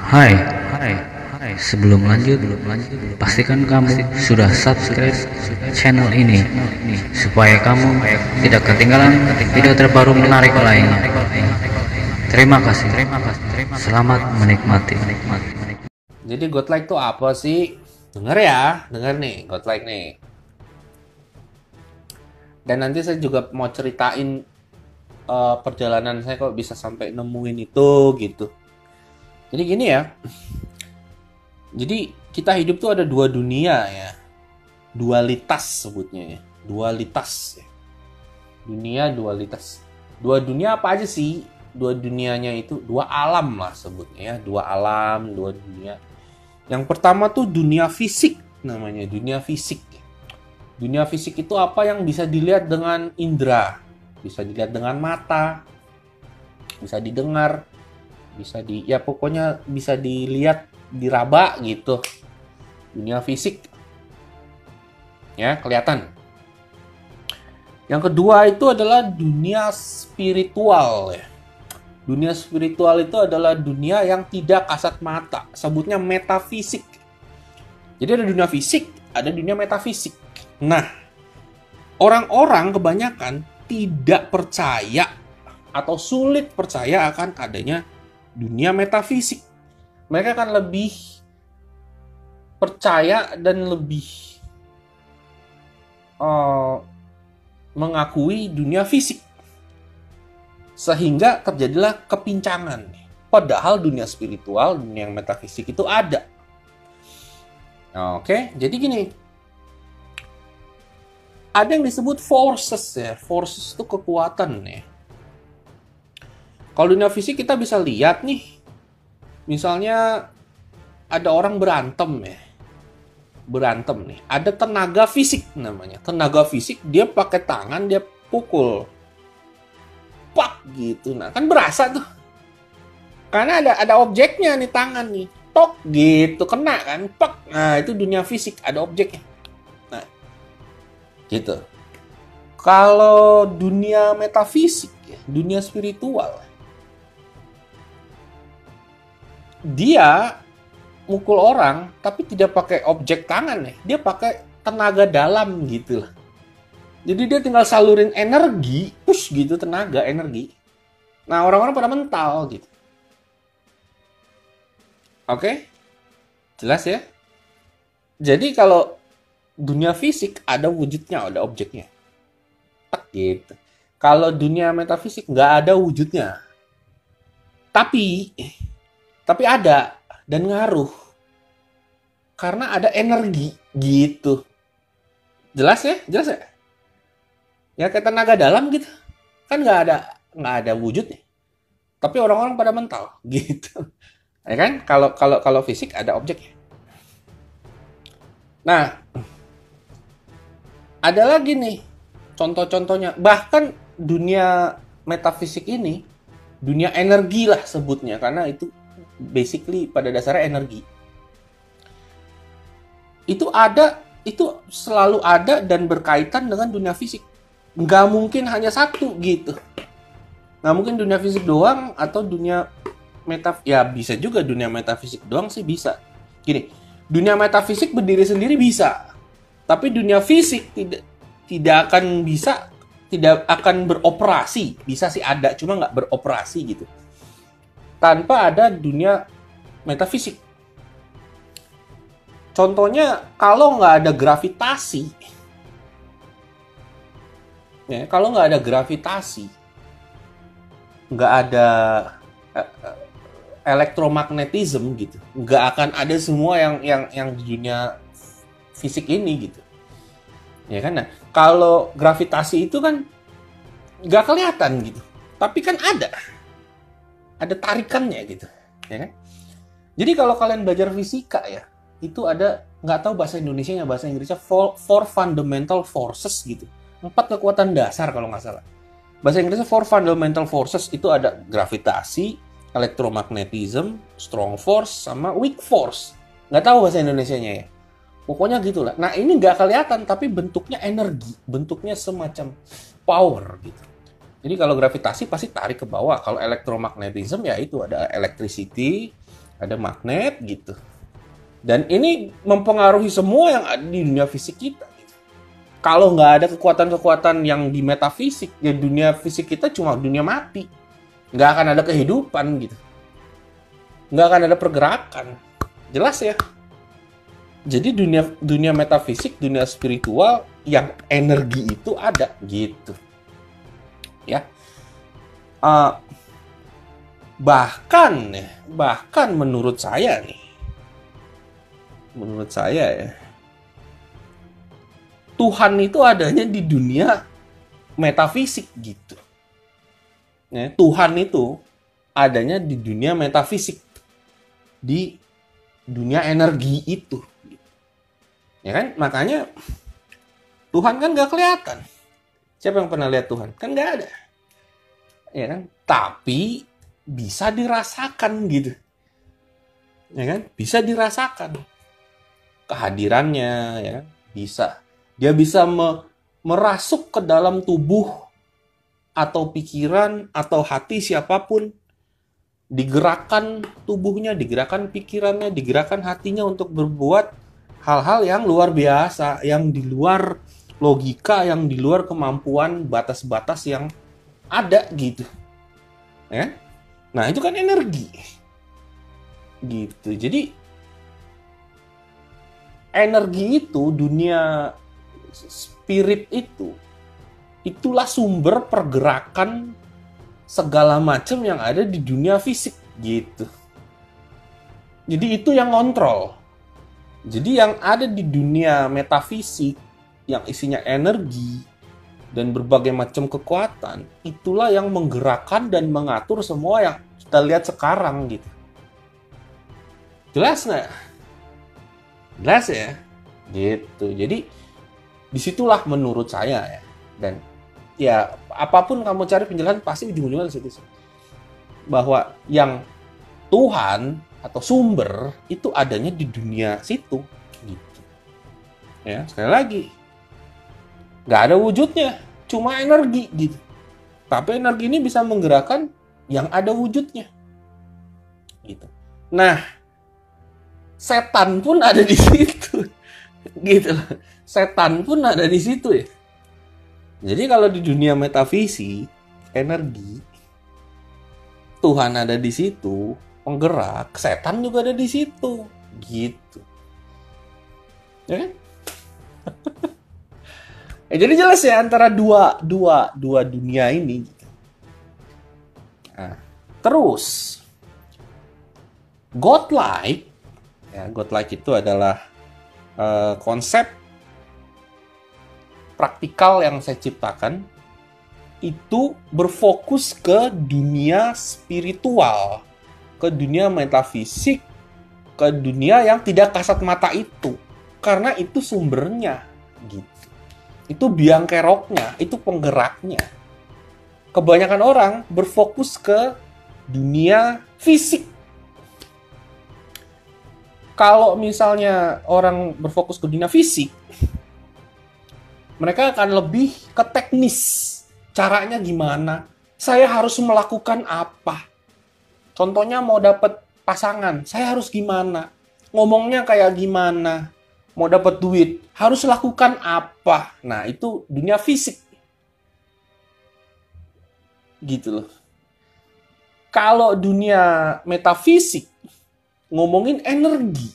Hai, sebelum lanjut, pastikan kamu sudah subscribe channel ini supaya kamu tidak ketinggalan video terbaru menarik lainnya. Terima kasih. Selamat menikmati. Jadi Godlike itu apa sih? Denger nih Godlike nih. Dan nanti saya juga mau ceritain perjalanan saya kok bisa sampai nemuin itu gitu. Jadi gini ya. Jadi kita hidup tuh ada dua dunia ya. Dualitas sebutnya ya. Dualitas ya. Dualitas. Dua dunia apa aja sih? Dua dunianya itu dua alam lah sebutnya ya. Dua alam, dua dunia. Yang pertama tuh dunia fisik namanya, dunia fisik. Dunia fisik itu apa yang bisa dilihat dengan indera, bisa dilihat dengan mata, bisa didengar, ya pokoknya bisa dilihat, diraba gitu. Dunia fisik. Ya, kelihatan. Yang kedua itu adalah dunia spiritual ya. Dunia spiritual itu adalah dunia yang tidak kasat mata. Sebutnya metafisik. Jadi ada dunia fisik, ada dunia metafisik. Nah, orang-orang kebanyakan tidak percaya atau sulit percaya akan adanya dunia metafisik. Mereka akan lebih percaya dan lebih mengakui dunia fisik. Sehingga terjadilah kepincangan. Padahal dunia spiritual, dunia yang metafisik itu ada. Oke, jadi gini. Ada yang disebut forces ya. Forces itu kekuatan ya. Kalau dunia fisik kita bisa lihat nih. Misalnya ada orang berantem ya. Berantem nih. Ada tenaga fisik namanya. Tenaga fisik dia pakai tangan dia pukul. Pak gitu. Nah, kan berasa tuh. Karena ada objeknya nih tangan nih. Tok gitu kena kan. Pak. Nah, itu dunia fisik ada objeknya. Nah, gitu. Kalau dunia metafisik ya, dunia spiritual. Dia mukul orang tapi tidak pakai objek tangan ya. Dia pakai tenaga dalam gitu lah. Jadi dia tinggal salurin energi, push gitu tenaga, energi. Nah, orang-orang pada mental gitu. Oke? Jelas ya? Jadi kalau dunia fisik ada wujudnya, ada objeknya. Tak gitu. Kalau dunia metafisik nggak ada wujudnya. Tapi ada dan ngaruh. Karena ada energi gitu. Jelas ya? Jelas ya? Ya kayak tenaga dalam gitu. Kan nggak ada wujudnya. Tapi orang-orang pada mental gitu. Ya kan? Kalau fisik ada objeknya. Nah, ada lagi nih contoh-contohnya. Bahkan dunia metafisik ini dunia energi lah sebutnya karena itu basically pada dasarnya energi. Itu selalu ada dan berkaitan dengan dunia fisik. Nggak mungkin hanya satu gitu. Nggak mungkin dunia fisik doang atau dunia ya bisa juga dunia metafisik doang sih bisa. Gini, dunia metafisik berdiri sendiri bisa. Tapi dunia fisik tidak akan bisa, tidak akan beroperasi. Bisa sih ada, cuma nggak beroperasi gitu. Tanpa ada dunia metafisik. Contohnya, kalau nggak ada gravitasi, ya, kalau nggak ada gravitasi, nggak ada elektromagnetism gitu, nggak akan ada semua yang di dunia fisik ini gitu. Ya kan? Nah, kalau gravitasi itu kan nggak kelihatan gitu, tapi kan ada tarikannya gitu, ya kan? Jadi kalau kalian belajar fisika ya, itu ada, nggak tahu bahasa Indonesianya, bahasa Inggrisnya four fundamental forces gitu, 4 kekuatan dasar kalau nggak salah. Bahasa Inggrisnya four fundamental forces itu ada gravitasi, elektromagnetism, strong force, sama weak force. Nggak tahu bahasa Indonesianya ya. Pokoknya gitulah. Nah, ini nggak kelihatan, tapi bentuknya energi. Bentuknya semacam power gitu. Jadi kalau gravitasi pasti tarik ke bawah. Kalau elektromagnetism ya itu ada electricity, ada magnet gitu. Dan ini mempengaruhi semua yang ada di dunia fisik kita. Kalau nggak ada kekuatan-kekuatan yang di metafisik, ya dunia fisik kita cuma dunia mati. Nggak akan ada kehidupan gitu. Nggak akan ada pergerakan. Jelas ya? Jadi dunia metafisik, dunia spiritual yang energi itu ada gitu. Ya. Bahkan menurut saya ya, Tuhan itu adanya di dunia metafisik gitu. Ya, Tuhan itu adanya di dunia metafisik, di dunia energi itu. Ya kan? Makanya Tuhan kan nggak kelihatan. Siapa yang pernah lihat Tuhan? Kan nggak ada. Ya kan? Tapi bisa dirasakan gitu. Ya kan? Bisa dirasakan kehadirannya, ya kan? Bisa. Dia bisa merasuk ke dalam tubuh atau pikiran atau hati siapapun, digerakkan tubuhnya, digerakkan pikirannya, digerakkan hatinya untuk berbuat hal-hal yang luar biasa, yang di luar logika, yang di luar kemampuan batas-batas yang ada gitu. Ya? Nah, itu kan energi. Gitu. Jadi energi itu, dunia spirit itu, itulah sumber pergerakan segala macam yang ada di dunia fisik gitu. Jadi itu yang kontrol. Jadi yang ada di dunia metafisik yang isinya energi dan berbagai macam kekuatan, itulah yang menggerakkan dan mengatur semua yang kita lihat sekarang gitu. Jelas nggak? Jelas ya? Gitu. Jadi disitulah menurut saya ya. Dan ya apapun kamu cari penjelasan pasti ujung-ujungnya ke situ. Bahwa yang Tuhan atau sumber itu adanya di dunia situ gitu. Ya, sekali lagi. Nggak ada wujudnya, cuma energi gitu. Tapi energi ini bisa menggerakkan yang ada wujudnya. Gitu. Nah, setan pun ada di situ. Gitu. Setan pun ada di situ ya. Jadi kalau di dunia metafisik, energi, Tuhan ada di situ, penggerak, setan juga ada di situ. Gitu. Ya kan? Jadi jelas ya antara dua dunia ini. Nah, terus godlike, ya, godlike itu adalah konsep praktikal yang saya ciptakan itu berfokus ke dunia spiritual, ke dunia metafisik, ke dunia yang tidak kasat mata itu, karena itu sumbernya gitu. Itu biang keroknya, itu penggeraknya. Kebanyakan orang berfokus ke dunia fisik. Kalau misalnya orang berfokus ke dunia fisik, mereka akan lebih ke teknis. Caranya gimana? Saya harus melakukan apa? Contohnya mau dapat pasangan, saya harus gimana? Ngomongnya kayak gimana? Mau dapat duit, harus lakukan apa? Nah, itu dunia fisik. Gitu loh. Kalau dunia metafisik, ngomongin energi.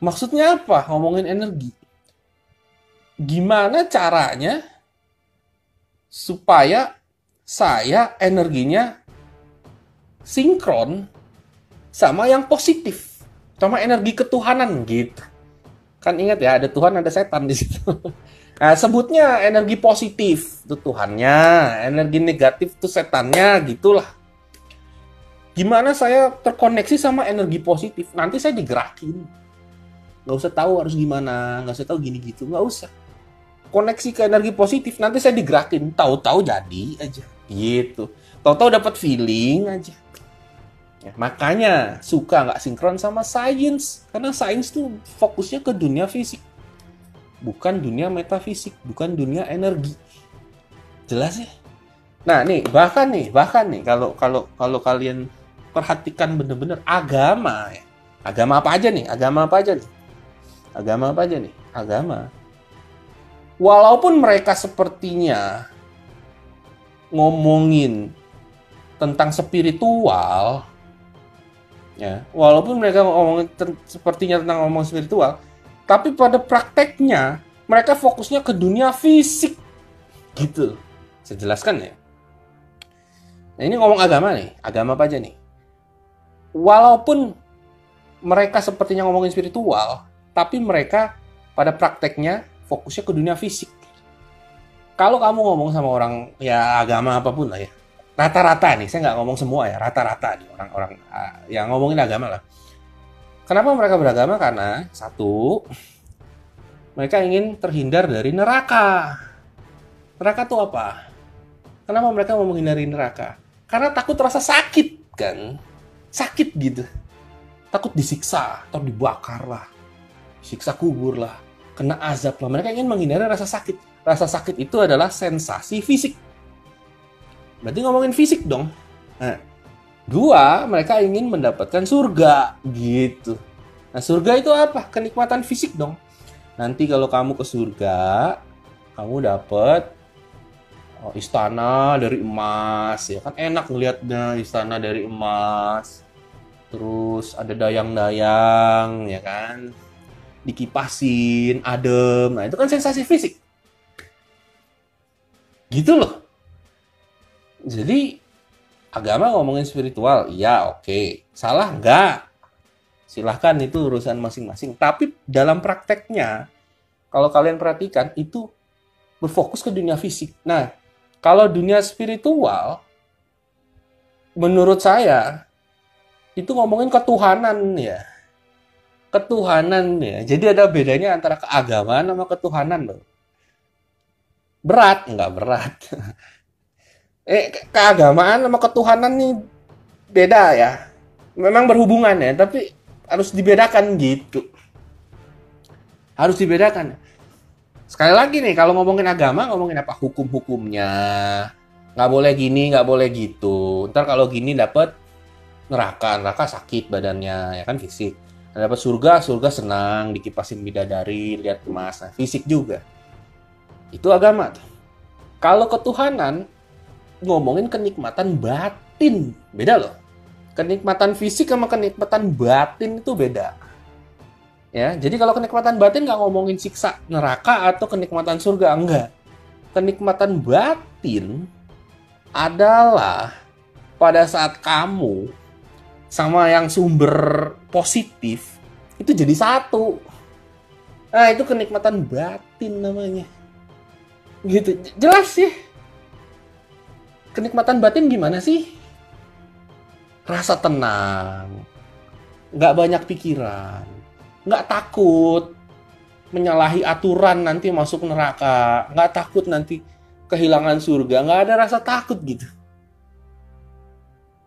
Maksudnya apa ngomongin energi? Gimana caranya supaya saya energinya sinkron sama yang positif? Sama energi ketuhanan gitu. Kan ingat ya, ada Tuhan, ada setan di situ. Nah, sebutnya energi positif itu Tuhannya, energi negatif itu setannya, gitulah. Gimana saya terkoneksi sama energi positif? Nanti saya digerakin. Nggak usah tahu harus gimana, nggak usah tahu gini gitu, nggak usah. Koneksi ke energi positif, nanti saya digerakin. Tahu-tahu jadi aja, gitu. Tahu-tahu dapat feeling aja. Ya, makanya suka nggak sinkron sama sains, karena sains tuh fokusnya ke dunia fisik, bukan dunia metafisik, bukan dunia energi. Jelas ya? Nah nih bahkan nih kalau kalian perhatikan bener-bener agama ya. Agama apa aja nih? Agama apa aja nih? Agama apa aja nih? Agama. Walaupun mereka sepertinya ngomongin tentang spiritual, ya, walaupun mereka ngomongin sepertinya tentang ngomong spiritual, tapi pada prakteknya mereka fokusnya ke dunia fisik, gitu. Saya jelaskan ya. Nah, ini ngomong agama nih, agama apa aja nih? Walaupun mereka sepertinya ngomongin spiritual, tapi mereka pada prakteknya fokusnya ke dunia fisik. Kalau kamu ngomong sama orang ya agama apapun lah ya, rata-rata nih, saya nggak ngomong semua ya, rata-rata nih orang-orang yang ngomongin agama lah. Kenapa mereka beragama? Karena satu, mereka ingin terhindar dari neraka. Neraka tuh apa? Kenapa mereka mau menghindari neraka? Karena takut rasa sakit kan, sakit gitu. Takut disiksa atau dibakar lah, siksa kubur lah, kena azab lah. Mereka ingin menghindari rasa sakit. Rasa sakit itu adalah sensasi fisik. Berarti ngomongin fisik dong. Nah, dua, mereka ingin mendapatkan surga gitu. Nah, surga itu apa? Kenikmatan fisik dong. Nanti kalau kamu ke surga, kamu dapat istana dari emas, ya kan enak ngelihatnya, istana dari emas. Terus ada dayang-dayang, ya kan, dikipasin, adem. Nah, itu kan sensasi fisik. Gitu loh. Jadi, agama ngomongin spiritual, iya oke. Salah enggak? Silahkan, itu urusan masing-masing. Tapi dalam prakteknya, kalau kalian perhatikan, itu berfokus ke dunia fisik. Nah, kalau dunia spiritual, menurut saya, itu ngomongin ketuhanan ya. Ketuhanan ya. Jadi ada bedanya antara keagamaan sama ketuhanan loh. Berat? Enggak berat. Keagamaan sama ketuhanan nih beda ya. Memang berhubungan ya, tapi harus dibedakan gitu. Harus dibedakan. Sekali lagi nih, kalau ngomongin agama, ngomongin apa? Hukum-hukumnya. Nggak boleh gini, nggak boleh gitu. Ntar kalau gini dapat neraka sakit badannya, ya kan fisik. Nah, dapat surga senang, dikipasin bidadari, lihat emas, nah, fisik juga. Itu agama. Kalau ketuhanan, ngomongin kenikmatan batin. Beda loh. Kenikmatan fisik sama kenikmatan batin itu beda. Ya, jadi kalau kenikmatan batin nggak ngomongin siksa neraka atau kenikmatan surga, enggak. Kenikmatan batin adalah pada saat kamu sama yang sumber positif itu jadi satu. Nah, itu kenikmatan batin namanya. Gitu. Jelas sih. Kenikmatan batin gimana sih? Rasa tenang. Nggak banyak pikiran. Nggak takut menyalahi aturan nanti masuk neraka. Nggak takut nanti kehilangan surga. Nggak ada rasa takut gitu.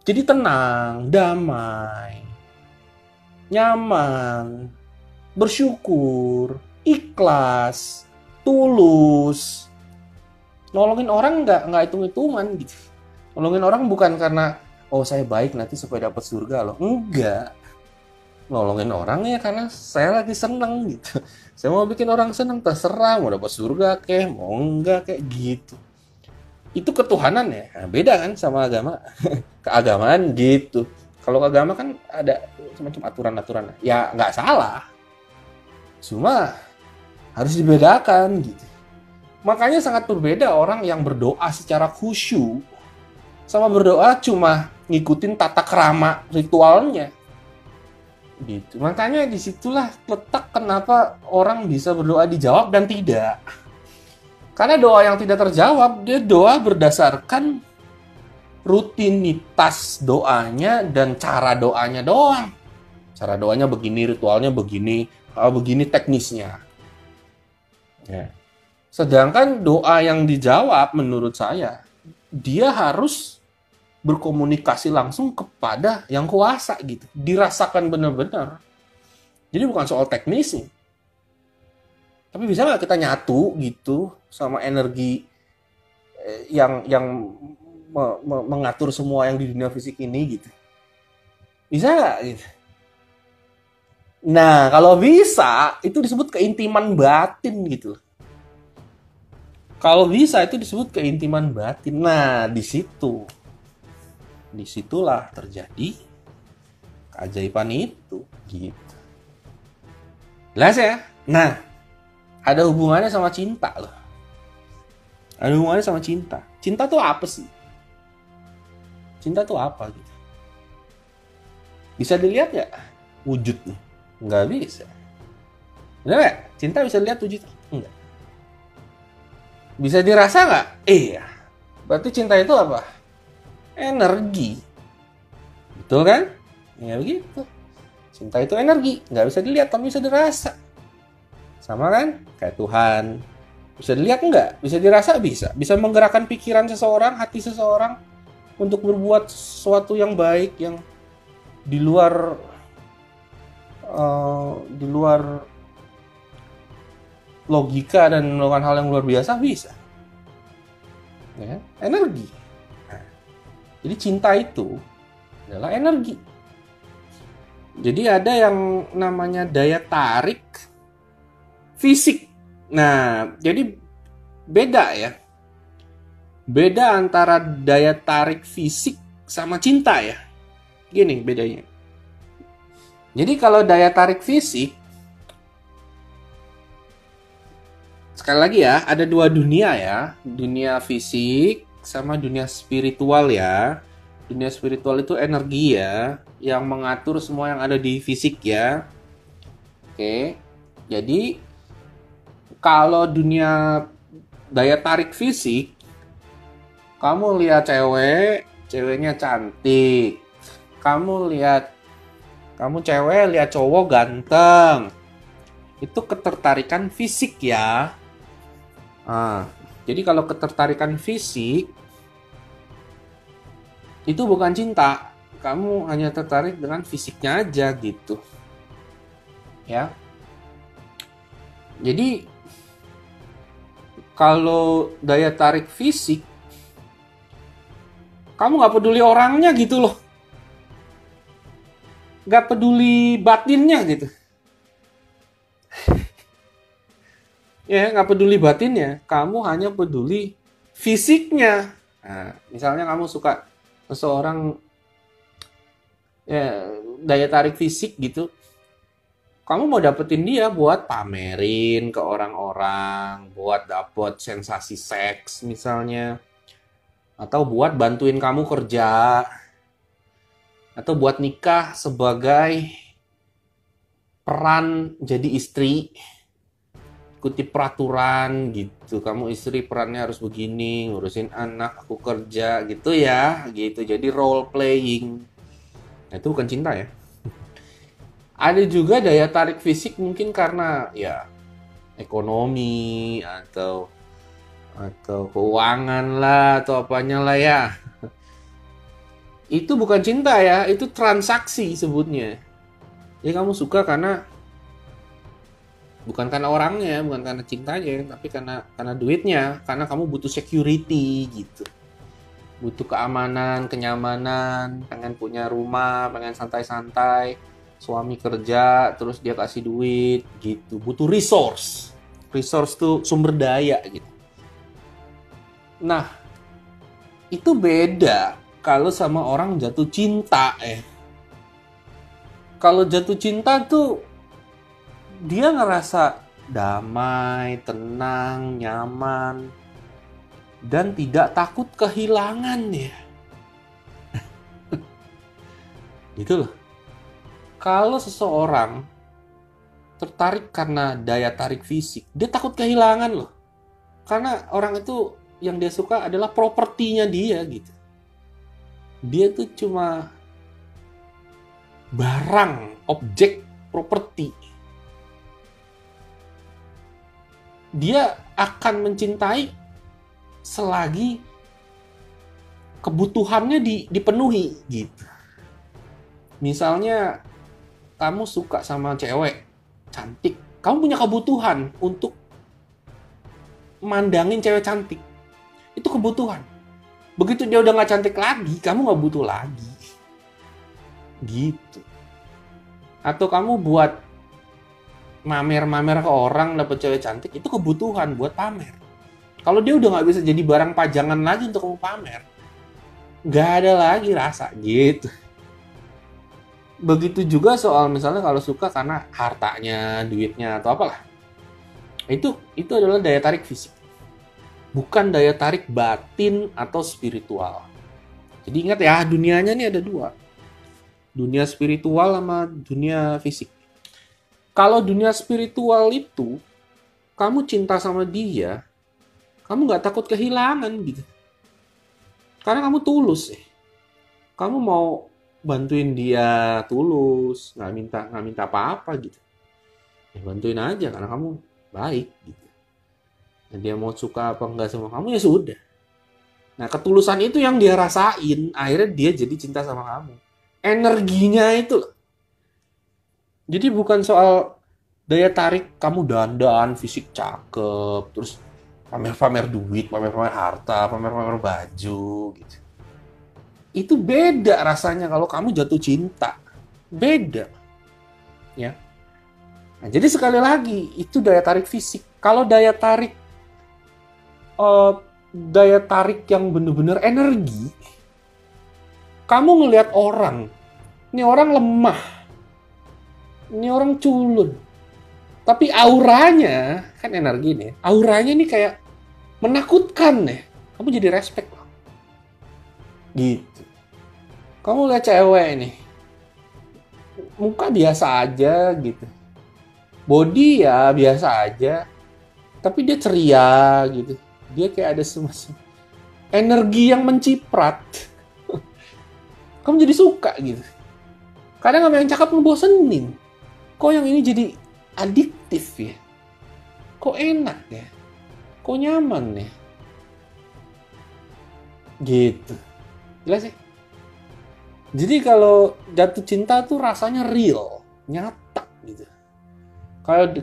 Jadi tenang, damai, nyaman, bersyukur, ikhlas, tulus. Nolongin orang nggak hitung-hitungan gitu. Nolongin orang bukan karena saya baik nanti supaya dapat surga loh. Enggak. Nolongin orang ya karena saya lagi seneng gitu. Saya mau bikin orang seneng, terserah mau dapat surga kek, mau enggak kayak gitu. Itu ketuhanan ya. Nah, beda kan sama agama. Keagamaan gitu. Kalau agama kan ada semacam aturan-aturan. Ya nggak salah. Cuma harus dibedakan gitu. Makanya sangat berbeda orang yang berdoa secara khusyuk sama berdoa cuma ngikutin tata krama ritualnya. Gitu. Makanya disitulah letak kenapa orang bisa berdoa dijawab dan tidak. Karena doa yang tidak terjawab, dia doa berdasarkan rutinitas doanya dan cara doanya doang. Cara doanya begini, ritualnya begini, begini teknisnya. Ya. Sedangkan doa yang dijawab menurut saya, dia harus berkomunikasi langsung kepada yang kuasa gitu. Dirasakan benar-benar. Jadi bukan soal teknis nih. Tapi bisa nggak kita nyatu gitu sama energi yang mengatur semua yang di dunia fisik ini gitu. Bisa nggak gitu? Nah, kalau bisa, itu disebut keintiman batin gitu. Kalau bisa, itu disebut keintiman batin. Nah, disitulah terjadi keajaiban itu, gitu. Jelas ya? Nah, ada hubungannya sama cinta loh. Ada hubungannya sama cinta. Cinta tuh apa sih? Cinta tuh apa gitu? Bisa dilihat nggak wujudnya? Nggak bisa. Bener nggak? Cinta bisa dilihat wujudnya? Enggak. Bisa dirasa nggak? Iya. Berarti cinta itu apa? Energi. Betul kan? Ya begitu. Cinta itu energi. Nggak bisa dilihat, tapi bisa dirasa. Sama kan? Kayak Tuhan. Bisa dilihat nggak? Bisa dirasa? Bisa. Bisa menggerakkan pikiran seseorang, hati seseorang untuk berbuat sesuatu yang baik, yang di luar logika dan melakukan hal yang luar biasa, bisa. Ya, energi. Nah, jadi cinta itu adalah energi. Jadi ada yang namanya daya tarik fisik. Nah, jadi beda ya. Beda antara daya tarik fisik sama cinta ya. Gini bedanya. Jadi kalau daya tarik fisik, sekali lagi ya, ada dua dunia ya. Dunia fisik sama dunia spiritual ya. Dunia spiritual itu energi ya, yang mengatur semua yang ada di fisik ya. Oke, jadi kalau dunia daya tarik fisik, kamu lihat cewek, ceweknya cantik. Kamu cewek lihat cowok ganteng. Itu ketertarikan fisik ya. Jadi kalau ketertarikan fisik itu bukan cinta. Kamu hanya tertarik dengan fisiknya aja gitu. Ya. Jadi kalau daya tarik fisik, kamu gak peduli orangnya gitu loh. Gak peduli batinnya gitu. Ya, gak peduli batinnya. Kamu hanya peduli fisiknya. Nah, misalnya kamu suka seseorang, ya, daya tarik fisik gitu, kamu mau dapetin dia buat pamerin ke orang-orang, buat dapet sensasi seks misalnya, atau buat bantuin kamu kerja, atau buat nikah sebagai peran jadi istri, ikuti peraturan gitu. Kamu istri perannya harus begini, ngurusin anak, aku kerja gitu ya, gitu. Jadi role playing. Nah, itu bukan cinta ya. Ada juga daya tarik fisik mungkin karena ya ekonomi atau keuangan lah atau apanya lah ya. Itu bukan cinta ya, itu transaksi sebutnya. Jadi kamu suka bukan karena orangnya, bukan karena cintanya, tapi karena duitnya, karena kamu butuh security gitu. Butuh keamanan, kenyamanan, pengen punya rumah, pengen santai-santai, suami kerja, terus dia kasih duit gitu. Butuh resource. Resource tuh sumber daya gitu. Nah, itu beda kalau sama orang jatuh cinta Kalau jatuh cinta tuh dia ngerasa damai, tenang, nyaman, dan tidak takut kehilangan ya. Gitu loh. Kalau seseorang tertarik karena daya tarik fisik, dia takut kehilangan loh. Karena orang itu yang dia suka adalah propertinya dia gitu. Dia tuh cuma barang, objek, properti. Dia akan mencintai selagi kebutuhannya dipenuhi gitu. Misalnya kamu suka sama cewek cantik, kamu punya kebutuhan untuk mandangin cewek cantik. Itu kebutuhan. Begitu dia udah gak cantik lagi, kamu gak butuh lagi. Gitu. Atau kamu buat mamer-mamer ke orang dapet cewek cantik, itu kebutuhan buat pamer. Kalau dia udah nggak bisa jadi barang pajangan lagi untuk kamu pamer, nggak ada lagi rasa gitu. Begitu juga soal misalnya kalau suka karena hartanya, duitnya atau apalah. Itu adalah daya tarik fisik. Bukan daya tarik batin atau spiritual. Jadi ingat ya, dunianya nih ada dua. Dunia spiritual sama dunia fisik. Kalau dunia spiritual itu, kamu cinta sama dia, kamu nggak takut kehilangan gitu. Karena kamu tulus. Kamu mau bantuin dia tulus, nggak minta apa-apa gitu. Ya bantuin aja karena kamu baik gitu. Dan dia mau suka apa enggak sama kamu ya sudah. Nah, ketulusan itu yang dia rasain, akhirnya dia jadi cinta sama kamu. Energinya itu loh. Jadi bukan soal daya tarik kamu dandan, fisik cakep, terus pamer-pamer duit, pamer-pamer harta, pamer-pamer baju gitu. Itu beda rasanya kalau kamu jatuh cinta. Beda. Ya. Nah, jadi sekali lagi, itu daya tarik fisik. Kalau daya tarik yang bener-bener energi, kamu ngelihat orang, ini orang lemah, ini orang culun, tapi auranya, kan energi nih, auranya nih kayak menakutkan nih, kamu jadi respect loh. Gitu. Kamu lihat cewek nih, muka biasa aja gitu, body ya biasa aja, tapi dia ceria gitu. Dia kayak ada semacam energi yang menciprat. Kamu jadi suka gitu. Kadang sama yang cakep ngebosenin. Kok yang ini jadi adiktif ya? Kok enak ya? Kok nyaman ya? Gitu. Jelas ya? Jadi kalau jatuh cinta tuh rasanya real, nyata gitu.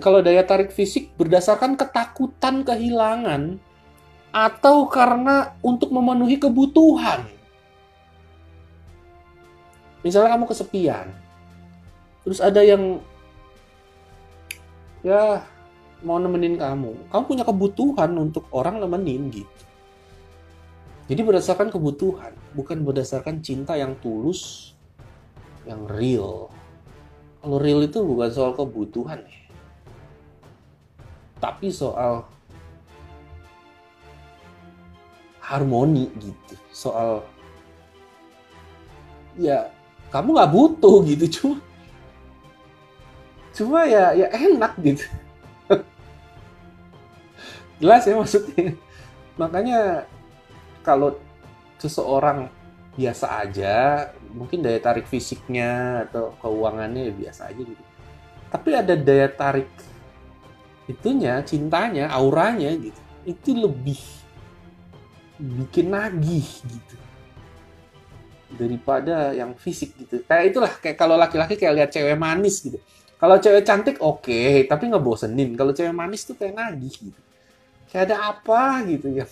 Kalau daya tarik fisik berdasarkan ketakutan kehilangan atau karena untuk memenuhi kebutuhan. Misalnya kamu kesepian, terus ada yang ya mau nemenin kamu punya kebutuhan untuk orang nemenin gitu. Jadi berdasarkan kebutuhan, bukan berdasarkan cinta yang tulus, yang real. Kalau real itu bukan soal kebutuhan ya, tapi soal harmoni gitu, soal ya kamu nggak butuh gitu, cuma ya enak gitu. Jelas ya maksudnya. Makanya kalau seseorang biasa aja, mungkin daya tarik fisiknya atau keuangannya biasa aja gitu, tapi ada daya tarik itunya, cintanya, auranya gitu, itu lebih bikin nagih gitu daripada yang fisik gitu. Kayak itulah, kayak kalau laki-laki kayak lihat cewek manis gitu. Kalau cewek cantik oke, tapi ngebosenin. Kalau cewek manis tuh kayak nagih gitu. Kayak ada apa gitu ya.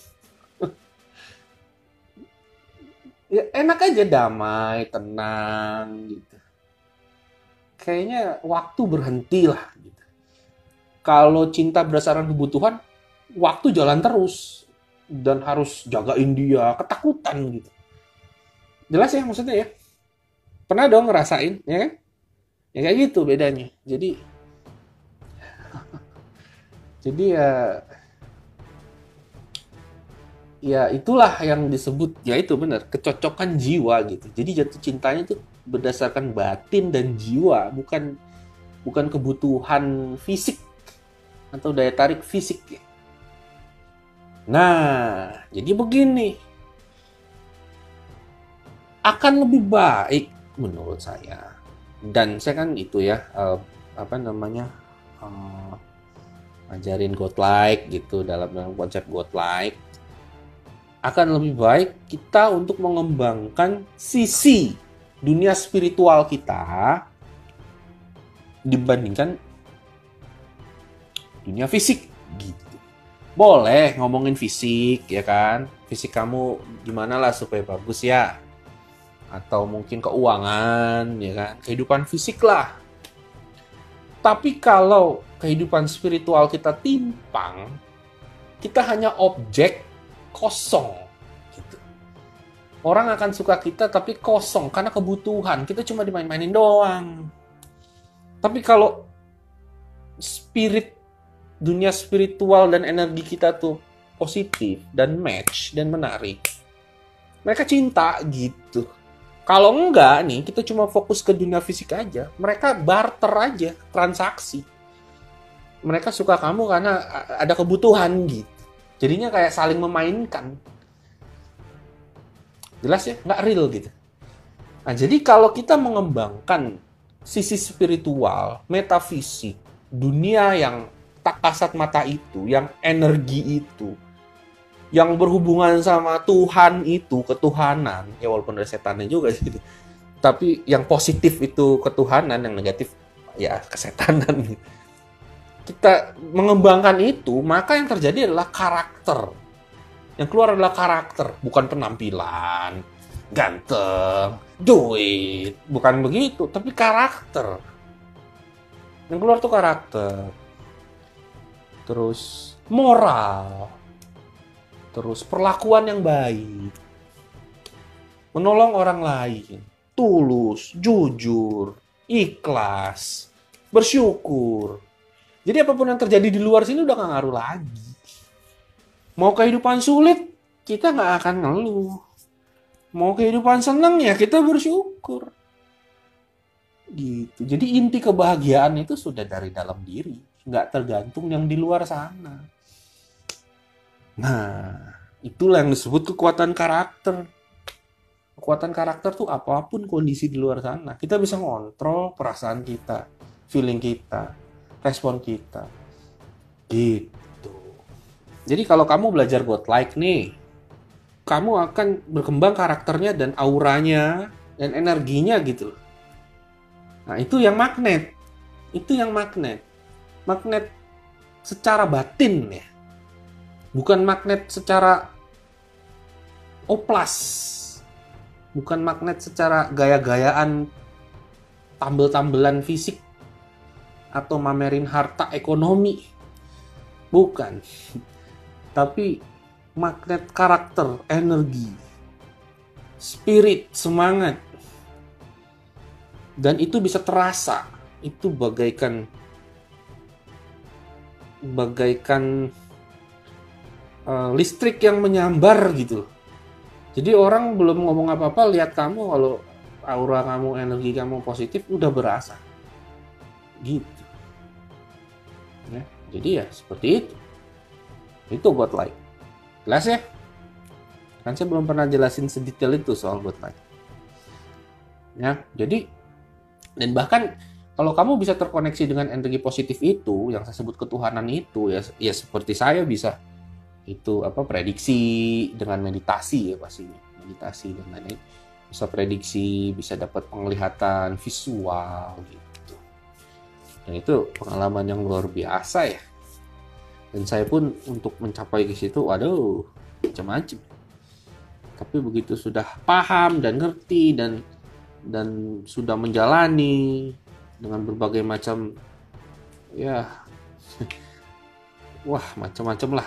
Ya enak aja, damai, tenang gitu. Kayaknya waktu berhenti lah gitu. Kalau cinta berdasarkan kebutuhan, waktu jalan terus. Dan harus jagain dia, ketakutan gitu. Jelas ya maksudnya ya? Pernah dong ngerasain, ya kan? Ya kayak gitu bedanya. Jadi ya itulah yang disebut, ya itu benar, kecocokan jiwa gitu. Jadi jatuh cintanya itu berdasarkan batin dan jiwa, bukan kebutuhan fisik atau daya tarik fisik. Nah, jadi begini. Akan lebih baik menurut saya. Dan saya kan itu ya, ngajarin godlike gitu, dalam konsep godlike. Akan lebih baik kita untuk mengembangkan sisi dunia spiritual kita dibandingkan dunia fisik gitu. Boleh ngomongin fisik ya kan, fisik kamu gimana lah supaya bagus ya. atau mungkin keuangan, ya kan, kehidupan fisik lah. Tapi kalau kehidupan spiritual kita timpang, kita hanya objek kosong. Gitu. Orang akan suka kita tapi kosong karena kebutuhan. Kita cuma dimain-mainin doang. Tapi kalau dunia spiritual dan energi kita tuh positif dan match dan menarik, mereka cinta gitu. Kalau enggak nih, kita cuma fokus ke dunia fisik aja. Mereka barter aja, transaksi. Mereka suka kamu karena ada kebutuhan gitu. Jadinya kayak saling memainkan. Jelas ya? Nggak real gitu. Nah, jadi kalau kita mengembangkan sisi spiritual, metafisik, dunia yang tak kasat mata itu, yang energi itu, yang berhubungan sama Tuhan itu, ketuhanan, ya walaupun ada setannya juga sih, tapi yang positif itu ketuhanan, yang negatif ya kesetanan. Kita mengembangkan itu, maka yang terjadi adalah karakter. Yang keluar adalah karakter, bukan penampilan, ganteng, duit, bukan begitu, tapi karakter. Yang keluar tuh karakter. Terus moral. Terus perlakuan yang baik, menolong orang lain, tulus, jujur, ikhlas, bersyukur. Jadi apapun yang terjadi di luar sini udah gak ngaruh lagi. Mau kehidupan sulit, kita gak akan ngeluh. Mau kehidupan senang ya kita bersyukur. Gitu. Jadi inti kebahagiaan itu sudah dari dalam diri, gak tergantung yang di luar sana. Nah, itulah yang disebut kekuatan karakter. Kekuatan karakter tuh apapun kondisi di luar sana, kita bisa ngontrol perasaan kita, feeling kita, respon kita. Gitu. Jadi kalau kamu belajar godlike nih, kamu akan berkembang karakternya dan auranya dan energinya gitu. Nah, itu yang magnet. Itu yang magnet. Magnet secara batin ya. Bukan magnet secara oplas. Bukan magnet secara gaya-gayaan tambel-tambelan fisik atau mamerin harta ekonomi. Bukan. Tapi magnet karakter, energi, spirit, semangat. Dan itu bisa terasa. Itu bagaikan listrik yang menyambar gitu. Jadi orang belum ngomong apa-apa, lihat kamu, kalau aura kamu, energi kamu positif, udah berasa. Gitu. Ya, jadi ya seperti itu. Itu godlike. Jelas ya? Kan saya belum pernah jelasin sedetail itu soal godlike. Ya, jadi dan bahkan kalau kamu bisa terkoneksi dengan energi positif itu, yang saya sebut ketuhanan itu, ya seperti saya bisa itu prediksi dengan meditasi ya pastinya, meditasi dan lain-lain, bisa prediksi, bisa dapat penglihatan visual gitu. Dan itu pengalaman yang luar biasa ya. Dan saya pun untuk mencapai ke situ, waduh, macam-macam. Tapi begitu sudah paham dan ngerti dan sudah menjalani dengan berbagai macam ya wah macam-macam lah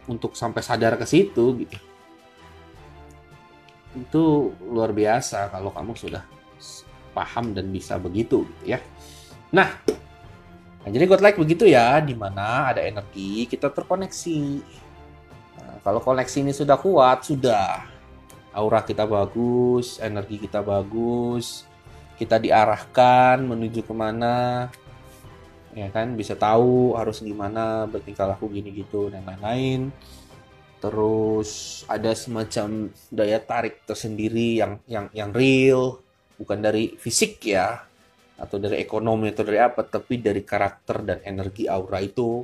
untuk sampai sadar ke situ gitu. Itu luar biasa kalau kamu sudah paham dan bisa begitu gitu ya. Nah, jadi godlike begitu ya, di mana ada energi kita terkoneksi. Nah, kalau koneksi ini sudah kuat, sudah aura kita bagus, energi kita bagus, kita diarahkan menuju kemana, ya kan, bisa tahu harus gimana, bertingkah laku gini gitu dan lain-lain. Terus ada semacam daya tarik tersendiri yang real, bukan dari fisik ya, atau dari ekonomi atau dari apa, tapi dari karakter dan energi aura itu